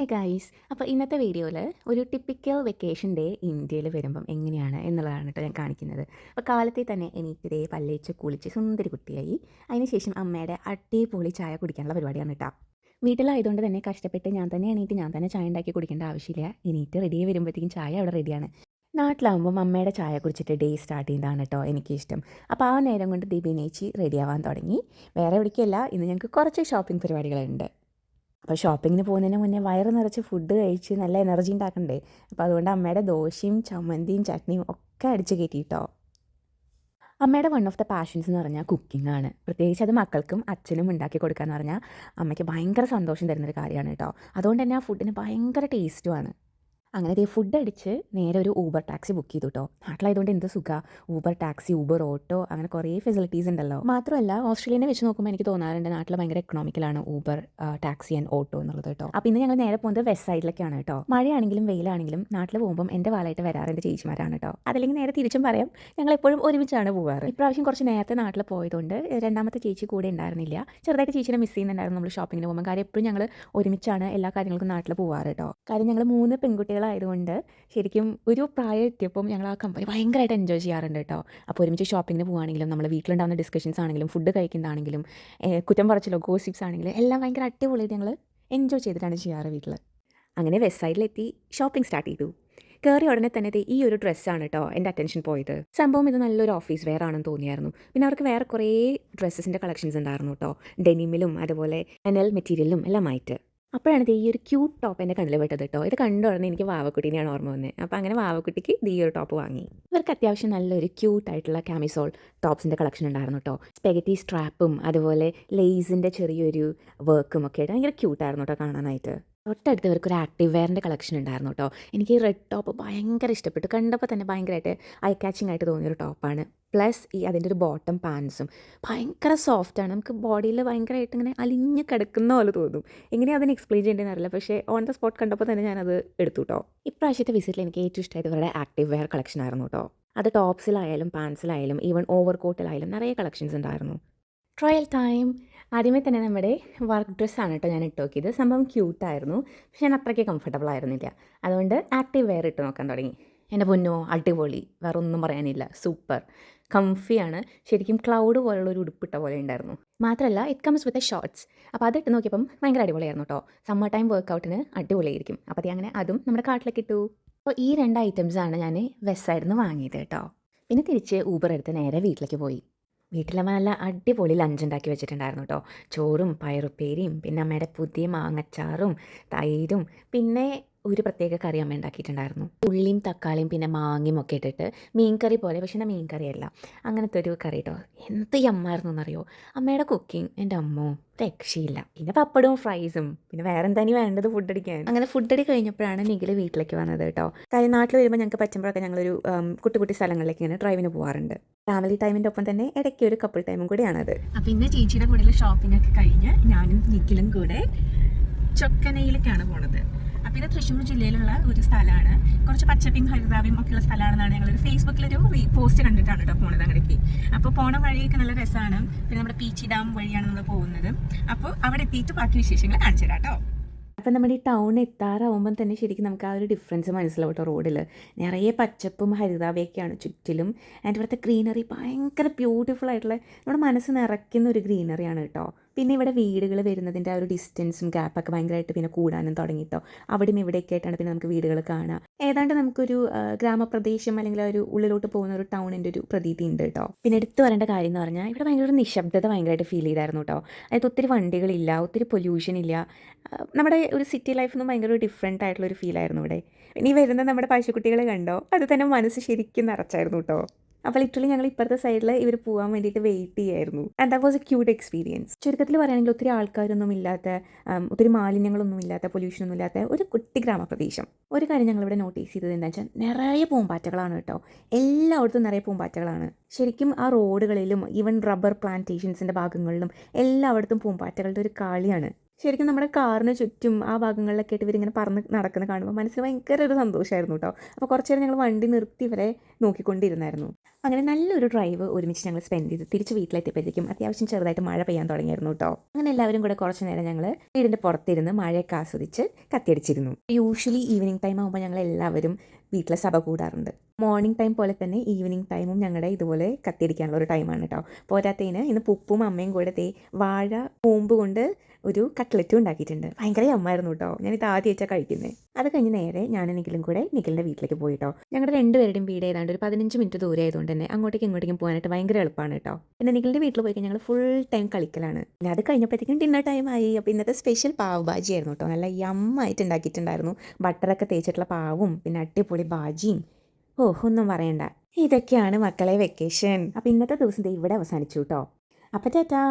Hey guys, അപ്പോൾ ഇന്നത്തെ വീഡിയോയിൽ ഒരു ടിപ്പിക്കൽ വെക്കേഷൻ ഡേ ഇന്ത്യയിൽ വരുമ്പം എങ്ങനെയാണ് എന്നുള്ളതാണ് കേട്ടോ ഞാൻ കാണിക്കുന്നത്. അപ്പോൾ കാലത്തെ തന്നെ എണീറ്റ് പല്ലേച്ച് കുളിച്ച് സുന്ദരി കുട്ടിയായി. അതിനുശേഷം അമ്മയുടെ അടിപൊളി ചായ കുടിക്കാനുള്ള പരിപാടിയാണ് കേട്ടോ. വീട്ടിലായതുകൊണ്ട് തന്നെ കഷ്ടപ്പെട്ട് ഞാൻ തന്നെ എണീറ്റ് ഞാൻ തന്നെ ചായ ഉണ്ടാക്കി കുടിക്കേണ്ട ആവശ്യമില്ല. എണീറ്റ് റെഡിയായി വരുമ്പോഴത്തേക്കും ചായ അവിടെ റെഡിയാണ്. നാട്ടിലാകുമ്പം അമ്മയുടെ ചായ കുടിച്ചിട്ട് ഡേ സ്റ്റാർട്ട് ചെയ്യുന്നതാണ് കേട്ടോ എനിക്കിഷ്ടം. അപ്പോൾ ആ നേരം കൊണ്ട് ദീപിനേച്ചി റെഡിയാവാൻ തുടങ്ങി. വേറെ എവിടേക്കല്ല, ഇന്ന് ഞങ്ങൾക്ക് കുറച്ച് ഷോപ്പിംഗ് പരിപാടികളുണ്ട്. അപ്പോൾ ഷോപ്പിങ്ങിന് പോകുന്നതിന് മുന്നേ വയറ് നിറച്ച് ഫുഡ് കഴിച്ച് നല്ല എനർജി ഉണ്ടാക്കണ്ടേ. അപ്പോൾ അതുകൊണ്ട് അമ്മയുടെ ദോശയും ചമ്മന്തിയും ചട്നിയും ഒക്കെ അടിച്ച് കയറ്റിയിട്ടോ. അമ്മയുടെ വൺ ഓഫ് ദ പാഷൻസ് എന്ന് പറഞ്ഞാൽ കുക്കിംഗ് ആണ്. പ്രത്യേകിച്ച് അത് മക്കൾക്കും അച്ഛനും ഉണ്ടാക്കി കൊടുക്കുക എന്ന് പറഞ്ഞാൽ അമ്മയ്ക്ക് ഭയങ്കര സന്തോഷം തരുന്നൊരു കാര്യമാണ് കേട്ടോ. അതുകൊണ്ട് തന്നെ ആ ഫുഡിന് ഭയങ്കര ടേസ്റ്റുമാണ്. അങ്ങനെ ഫുഡ് അടിച്ച് നേരെ ഒരു ഊബർ ടാക്സി ബുക്ക് ചെയ്തു കേട്ടോ. നാട്ടിലായതുകൊണ്ട് എന്ത് സുഖമാണ്. ഊബർ ടാക്സി, ഊബർ ഓട്ടോ, അങ്ങനെ കുറേ ഫെസിലിറ്റീസ് ഉണ്ടല്ലോ. മാത്രമല്ല ഓസ്ട്രേലിയനെ വെച്ച് നോക്കുമ്പോൾ എനിക്ക് തോന്നാറുണ്ട് നാട്ടിൽ ഭയങ്കര എക്കണോമിക്കലാണ് ഊബർ ടാക്സി ആൻഡ് ഓട്ടോ എന്നുള്ളത് കേട്ടോ. അപ്പോൾ ഇന്ന് ഞങ്ങൾ നേരെ പോകുന്നത് വെസ്റ്റ് സൈഡിലേക്കാണ് കേട്ടോ. മഴയാണെങ്കിലും വെയിലാണെങ്കിലും നാട്ടിൽ പോകുമ്പോൾ എൻ്റെ വാലായിട്ട് വരാറുണ്ട് ചേച്ചിമാരാണ് കേട്ടോ. അതല്ലെങ്കിൽ നേരെ തിരിച്ചും പറയാം, ഞങ്ങൾ എപ്പോഴും ഒരുമിച്ചാണ് പോകാറ്. ഇപ്രാവശ്യം കുറച്ച് നേരത്തെ നാട്ടിൽ പോയതുകൊണ്ട് രണ്ടാമത്തെ ചേച്ചി കൂടെ ഉണ്ടായിരുന്നില്ല. ചെറുതായിട്ട് ചേച്ചിനെ മിസ് ചെയ്യുന്നുണ്ടായിരുന്നു നമ്മൾ ഷോപ്പിങ്ങിന് പോകുമ്പോൾ. കാര്യം എപ്പോഴും ഞങ്ങൾ ഒരുമിച്ചാണ് എല്ലാ കാര്യങ്ങൾക്കും നാട്ടിൽ പോകാറ് കേട്ടോ. കാര്യം ഞങ്ങൾ 3 പെൺകുട്ടികളായതുകൊണ്ട് ശരിക്കും ഒരു പ്രായം എത്തിയപ്പം ഞങ്ങൾ ആ കമ്പനി ഭയങ്കരമായിട്ട് എൻജോയ് ചെയ്യാറുണ്ട് കേട്ടോ. അപ്പോൾ ഒരുമിച്ച് ഷോപ്പിങ്ങിന് പോകുകയാണെങ്കിലും നമ്മൾ വീട്ടിലുണ്ടാകുന്ന ഡിസ്കഷൻസ് ആണെങ്കിലും ഫുഡ് കഴിക്കുന്നതാണെങ്കിലും കുറ്റം പറച്ചിലോ ഗോസിപ്സ് ആണെങ്കിലും എല്ലാം ഭയങ്കര അടിപൊളിയായിട്ട് ഞങ്ങൾ എൻജോയ് ചെയ്തിട്ടാണ് ചെയ്യാറ് വീട്ടിൽ. അങ്ങനെ വെസ്റ്റ് സൈഡിലെത്തി ഷോപ്പിംഗ് സ്റ്റാർട്ട് ചെയ്തു. കയറി ഉടനെ തന്നെ ഈ ഒരു ഡ്രസ്സാണ് കേട്ടോ എൻ്റെ അറ്റൻഷൻ പോയത്. സംഭവം ഇത് നല്ലൊരു ഓഫീസ് വെയർ ആണെന്ന് തോന്നിയായിരുന്നു. പിന്നെ അവർക്ക് വേറെ കുറേ ഡ്രസ്സസിൻ്റെ കളക്ഷൻസ് ഉണ്ടായിരുന്നു കേട്ടോ. ഡെനിമിലും അതുപോലെ അനൽ മെറ്റീരിയലും എല്ലാം ആയിട്ട്. അപ്പോഴാണ് ഈ ഒരു ക്യൂട്ട് ടോപ്പ് എൻ്റെ കണ്ണിൽ പെട്ടത് കേട്ടോ. ഇത് കണ്ടു ഉടനെ എനിക്ക് വാവക്കുട്ടീനെയാണ് ഓർമ്മ വന്നത്. അപ്പോൾ അങ്ങനെ വാവക്കുട്ടിക്ക് ഈ ഒരു ടോപ്പ് വാങ്ങി. ഇവർക്ക് അത്യാവശ്യം നല്ലൊരു ക്യൂട്ടായിട്ടുള്ള കാമിസോൾ ടോപ്സിൻ്റെ കളക്ഷൻ ഉണ്ടായിരുന്നു കേട്ടോ. സ്പെഗറ്റി സ്ട്രാപ്പും അതുപോലെ ലേസിൻ്റെ ചെറിയൊരു വർക്കും ഒക്കെ ആയിട്ട് ഭയങ്കര ക്യൂട്ടായിരുന്നു കേട്ടോ കാണാനായിട്ട്. തൊട്ടടുത്ത് ഇവർക്ക് ഒരു ആക്റ്റീവ് വെയറിൻ്റെ കളക്ഷൻ ഉണ്ടായിരുന്നു കേട്ടോ. എനിക്ക് ഈ റെഡ് ടോപ്പ് ഭയങ്കര ഇഷ്ടപ്പെട്ടു. കണ്ടപ്പോൾ തന്നെ ഭയങ്കരമായിട്ട് ഐ കാച്ചിങ് ആയിട്ട് തോന്നിയൊരു ടോപ്പാണ്. പ്ലസ് അതിൻ്റെ ഒരു ബോട്ടം പാൻസും ഭയങ്കര സോഫ്റ്റാണ്. നമുക്ക് ബോഡിയിൽ ഭയങ്കരമായിട്ട് ഇങ്ങനെ അലിഞ്ഞ് കിടക്കുന്ന പോലെ തോന്നും. എങ്ങനെയാണ് അതിന് എക്സ്പ്ലെയിൻ ചെയ്യേണ്ടതെന്ന് അറിയില്ല. പക്ഷേ ഓൺ ദ സ്പോട്ട് കണ്ടപ്പോൾ തന്നെ ഞാനത് എടുത്തു കേട്ടോ. ഇപ്രാവശ്യത്തെ വിസിറ്റിൽ എനിക്ക് ഏറ്റവും ഇഷ്ടമായത് ഇവരുടെ ആക്റ്റീവ് വെയർ കളക്ഷൻ ആയിരുന്നു കേട്ടോ. അത് ടോപ്സിലായാലും പാൻസിലായാലും ഈവൻ ഓവർ കോട്ടിലായാലും നിറയെ കളക്ഷൻസ് ഉണ്ടായിരുന്നു. Trial time. ആദ്യമേ തന്നെ നമ്മുടെ വർക്ക് ഡ്രസ്സാണ് കേട്ടോ ഞാൻ ഇട്ട് നോക്കിയത്. സംഭവം ക്യൂട്ടായിരുന്നു, പക്ഷെ ഞാൻ അത്രയ്ക്ക് കംഫർട്ടബിൾ ആയിരുന്നില്ല. അതുകൊണ്ട് ആക്റ്റീവ് വെയർ ഇട്ട് നോക്കാൻ തുടങ്ങി. എൻ്റെ പൊന്നോ അടിപൊളി, വേറെ ഒന്നും പറയാനില്ല, സൂപ്പർ കംഫിയാണ്. ശരിക്കും ക്ലൗഡ് പോലുള്ള ഒരു ഉടുപ്പിട്ട പോലെ ഉണ്ടായിരുന്നു. മാത്രമല്ല it comes with a shorts. അപ്പോൾ അതിട്ട് നോക്കിയപ്പം ഭയങ്കര അടിപൊളിയായിരുന്നു കേട്ടോ. സമ്മർ ടൈം വർക്കൗട്ടിന് അടിപൊളിയായിരിക്കും. അപ്പോൾ അങ്ങനെ അതും നമ്മുടെ കാട്ടിലേക്ക് ഇട്ടു. അപ്പോൾ ഈ 2 ഐറ്റംസാണ് ഞാൻ വെസ്റ്റ് സൈഡിൽ നിന്ന് വാങ്ങിയത് കേട്ടോ. പിന്നെ തിരിച്ച് ഊബർ എടുത്ത് നേരെ വീട്ടിലേക്ക് പോയി. വീട്ടിലമ്മ നല്ല അടിപൊളി ലഞ്ച് ഉണ്ടാക്കി വെച്ചിട്ടുണ്ടായിരുന്നു കേട്ടോ. ചോറും പയറുപ്പേരിയും പിന്നെ അമ്മയുടെ പുതിയ മാങ്ങച്ചാറും തൈരും പിന്നെ ഒരു പ്രത്യേക കറി അമ്മ ഉണ്ടാക്കിയിട്ടുണ്ടായിരുന്നു. ഉള്ളിയും തക്കാളിയും പിന്നെ മാങ്ങയും ഒക്കെ ഇട്ടിട്ട് മീൻ കറി പോലെ, പക്ഷേ എന്നാൽ മീൻ കറിയല്ല, അങ്ങനത്തെ ഒരു കറി കേട്ടോ. എന്ത് യമ്മായിരുന്നു എന്നറിയോ അമ്മയുടെ കുക്കിംഗ്. എൻ്റെ അമ്മോ രക്ഷയില്ല. പിന്നെ പപ്പടവും ഫ്രൈസും പിന്നെ വേറെ എന്താ ഇനി വേണ്ടത് ഫുഡ് അടിക്കാൻ. അങ്ങനെ ഫുഡ് അടി കഴിഞ്ഞപ്പോഴാണ് നിഖിൽ വീട്ടിലേക്ക് വന്നത് കേട്ടോ. കാര്യം നാട്ടിൽ വരുമ്പോൾ ഞങ്ങൾക്ക് പറ്റുമ്പോഴൊക്കെ ഞങ്ങളൊരു കുട്ടി കുട്ടി സ്ഥലങ്ങളിലേക്ക് ഇങ്ങനെ ഡ്രൈവിന് പോകാറുണ്ട്. ഫാമിലി ടൈമിൻ്റെ ഒപ്പം തന്നെ ഇടയ്ക്ക് ഒരു കപ്പിൾ ടൈമും കൂടിയാണത്. അപ്പം ഇന്ന് ചേച്ചിയുടെ കൂടെ ഷോപ്പിംഗ് ഒക്കെ കഴിഞ്ഞ് ഞാനും നിഖിലും കൂടെ ചൊക്കനയിലേക്കാണ് പോണത്. അപ്പോൾ ഇത് തൃശ്ശൂർ ജില്ലയിലുള്ള ഒരു സ്ഥലമാണ്. കുറച്ച് പച്ചപ്പിയും ഹരിതാവിയും ഒക്കെയുള്ള സ്ഥലമാണെന്നാണ് ഞങ്ങളൊരു ഫേസ്ബുക്കിലൊരു പോസ്റ്റ് കണ്ടിട്ടാണ് കേട്ടോ പോണത് അങ്ങടേക്ക്. അപ്പോൾ പോണ വഴിയൊക്കെ നല്ല രസമാണ്. പിന്നെ നമ്മുടെ പീച്ചി ഡാം വഴിയാണ് നമ്മൾ പോകുന്നത്. അപ്പോൾ അവിടെ എത്തിയിട്ട് ബാക്കി വിശേഷങ്ങൾ കാണിച്ചു തരാം കേട്ടോ. അപ്പം നമ്മുടെ ഈ ടൗൺ എത്താറാവുമ്പം തന്നെ ശരിക്കും നമുക്ക് ആ ഒരു ഡിഫറൻസ് മനസ്സിലാവും കേട്ടോ. റോഡിൽ നിറയെ പച്ചപ്പും ഹരിതാവയൊക്കെയാണ് ചുറ്റിലും. ആൻഡ് ഇവിടുത്തെ ഗ്രീനറി ഭയങ്കര ബ്യൂട്ടിഫുൾ ആയിട്ടുള്ള നമ്മുടെ മനസ്സ് നിറയ്ക്കുന്ന ഒരു ഗ്രീനറിയാണ് കേട്ടോ. പിന്നെ ഇവിടെ വീടുകൾ വരുന്നതിൻ്റെ ആ ഒരു ഡിസ്റ്റൻസും ഗ്യാപ്പൊക്കെ ഭയങ്കരമായിട്ട് പിന്നെ കൂടാനും തുടങ്ങിയിട്ടോ. അവിടെയും ഇവിടെയൊക്കെ ആയിട്ടാണ് പിന്നെ നമുക്ക് വീടുകൾ കാണാം. ഏതാണ്ട് നമുക്കൊരു ഗ്രാമപ്രദേശം അല്ലെങ്കിൽ ഒരു ഉള്ളിലോട്ട് പോകുന്ന ഒരു ടൗണിൻ്റെ ഒരു പ്രതീതി ഉണ്ട് കേട്ടോ. പിന്നെ എടുത്തു വരേണ്ട കാര്യം എന്ന് പറഞ്ഞാൽ ഇവിടെ ഭയങ്കര ഒരു നിശബ്ദത ഭയങ്കരമായിട്ട് ഫീൽ ചെയ്തായിരുന്നു കേട്ടോ. അതായത് ഒത്തിരി വണ്ടികളില്ല, ഒത്തിരി പൊല്യൂഷൻ ഇല്ല. നമ്മുടെ ഒരു സിറ്റി ലൈഫിൽ നിന്നും ഭയങ്കര ഒരു ഡിഫറെൻ്റ് ആയിട്ടുള്ളൊരു ഫീലായിരുന്നു ഇവിടെ. ഇനി വരുന്ന നമ്മുടെ പശുക്കുട്ടികളെ കണ്ടോ, അത് തന്നെ മനസ്സ് ശരിക്കും നിറച്ചായിരുന്നു കേട്ടോ. അപ്പോൾ ലിറ്ററലി ഞങ്ങൾ ഇപ്പുറത്തെ സൈഡിൽ ഇവർ പോകാൻ വേണ്ടിയിട്ട് വെയിറ്റ് ചെയ്യായിരുന്നു. And that was A cute experience. ചുരുക്കത്തിൽ പറയുകയാണെങ്കിൽ ഒത്തിരി ആൾക്കാരൊന്നും ഇല്ലാത്ത, ഒത്തിരി മാലിന്യങ്ങളൊന്നും ഇല്ലാത്ത, പൊല്യൂഷനൊന്നും ഇല്ലാത്ത ഒരു കുട്ടി ഗ്രാമപ്രദേശം. ഒരു കാര്യം ഞങ്ങളിവിടെ നോട്ടീസ് ചെയ്തത് എന്താ വെച്ചാൽ നിറയെ പൂമ്പാറ്റകളാണ് കേട്ടോ. എല്ലായിടത്തും നിറയെ പൂമ്പാറ്റകളാണ്. ശരിക്കും ആ റോഡുകളിലും ഈവൻ റബ്ബർ പ്ലാന്റേഷൻസിൻ്റെ ഭാഗങ്ങളിലും എല്ലായിടത്തും പൂമ്പാറ്റകളുടെ ഒരു കാളിയാണ്. ശരിക്കും നമ്മുടെ കാറിന് ചുറ്റും ആ ഭാഗങ്ങളിലൊക്കെ ആയിട്ട് ഇവരിങ്ങനെ പറന്ന് നടക്കുന്നത് കാണുമ്പോൾ മനസ്സിന് ഭയങ്കര ഒരു സന്തോഷമായിരുന്നു കേട്ടോ. അപ്പോൾ കുറച്ച് നേരം ഞങ്ങൾ വണ്ടി നിർത്തി ഇവരെ നോക്കിക്കൊണ്ടിരുന്നായിരുന്നു. അങ്ങനെ നല്ലൊരു ഡ്രൈവ് ഒരുമിച്ച് ഞങ്ങൾ സ്പെൻഡ് ചെയ്ത് തിരിച്ച് വീട്ടിലെത്തിയപ്പോഴത്തേക്കും അത്യാവശ്യം ചെറുതായിട്ട് മഴ പെയ്യാൻ തുടങ്ങിയായിരുന്നു കേട്ടോ. അങ്ങനെ എല്ലാവരും കൂടെ കുറച്ച് നേരം ഞങ്ങൾ വീടിൻ്റെ പുറത്തിരുന്ന് മഴയൊക്കെ ആസ്വദിച്ച് കത്തിയടിച്ചിരുന്നു. യൂഷ്വലി ഈവനിങ് ടൈം ആകുമ്പോൾ ഞങ്ങൾ എല്ലാവരും വീട്ടിലെ സഭ കൂടാറുണ്ട്. മോർണിംഗ് ടൈം പോലെ തന്നെ ഈവനിങ് ടൈമും ഞങ്ങളുടെ ഇതുപോലെ കത്തിയടിക്കാനുള്ള ഒരു ടൈമാണ് കേട്ടോ. പോരാത്തതിന് ഇന്ന് പുപ്പും അമ്മയും കൂടെ വാഴ കൂമ്പ് കൊണ്ട് ഒരു കട്ട്ലറ്റും ഉണ്ടാക്കിയിട്ടുണ്ട്. ഭയങ്കര അമ്മായിരുന്നു കേട്ടോ. ഞാനിത് ആദ്യമായിട്ടാണ് കഴിക്കുന്നത്. അത് കഴിഞ്ഞ് നേരെ ഞാനും നിഖിലും കൂടെ നിഖിലിൻ്റെ വീട്ടിലേക്ക് പോയി കേട്ടോ. ഞങ്ങളുടെ രണ്ടുപേരുടെയും വീട് ഏതാണ്ട് ഒരു 15 മിനിറ്റ് ദൂരെ ആയതുകൊണ്ട് തന്നെ അങ്ങോട്ടേക്കും ഇങ്ങോട്ടേക്കും പോകാനായിട്ട് ഭയങ്കര എളുപ്പമാണ് കേട്ടോ. പിന്നെ നിഖിലിൻ്റെ വീട്ടിൽ പോയി കഴിഞ്ഞാൽ ഞങ്ങൾ ഫുൾ ടൈം കളിക്കലാണ്. പിന്നെ അത് കഴിഞ്ഞപ്പോഴത്തേക്കും ഡിന്നർ ടൈം ആയി. അപ്പോൾ ഇന്നത്തെ സ്പെഷ്യൽ പാവ് ബാജി ആയിരുന്നു കേട്ടോ. നല്ല യമ്മായിട്ട് ഉണ്ടാക്കിയിട്ടുണ്ടായിരുന്നു. ബട്ടറൊക്കെ തേച്ചിട്ടുള്ള പാവും പിന്നെ അടിപൊളി ബാജിയും. ഒന്നും പറയണ്ട. ഇതൊക്കെയാണ് മക്കളെ വെക്കേഷൻ. അപ്പോൾ ഇന്നത്തെ ദിവസം ഇവിടെ അവസാനിച്ചു കേട്ടോ. അപ്പോൾ ടാറ്റാ.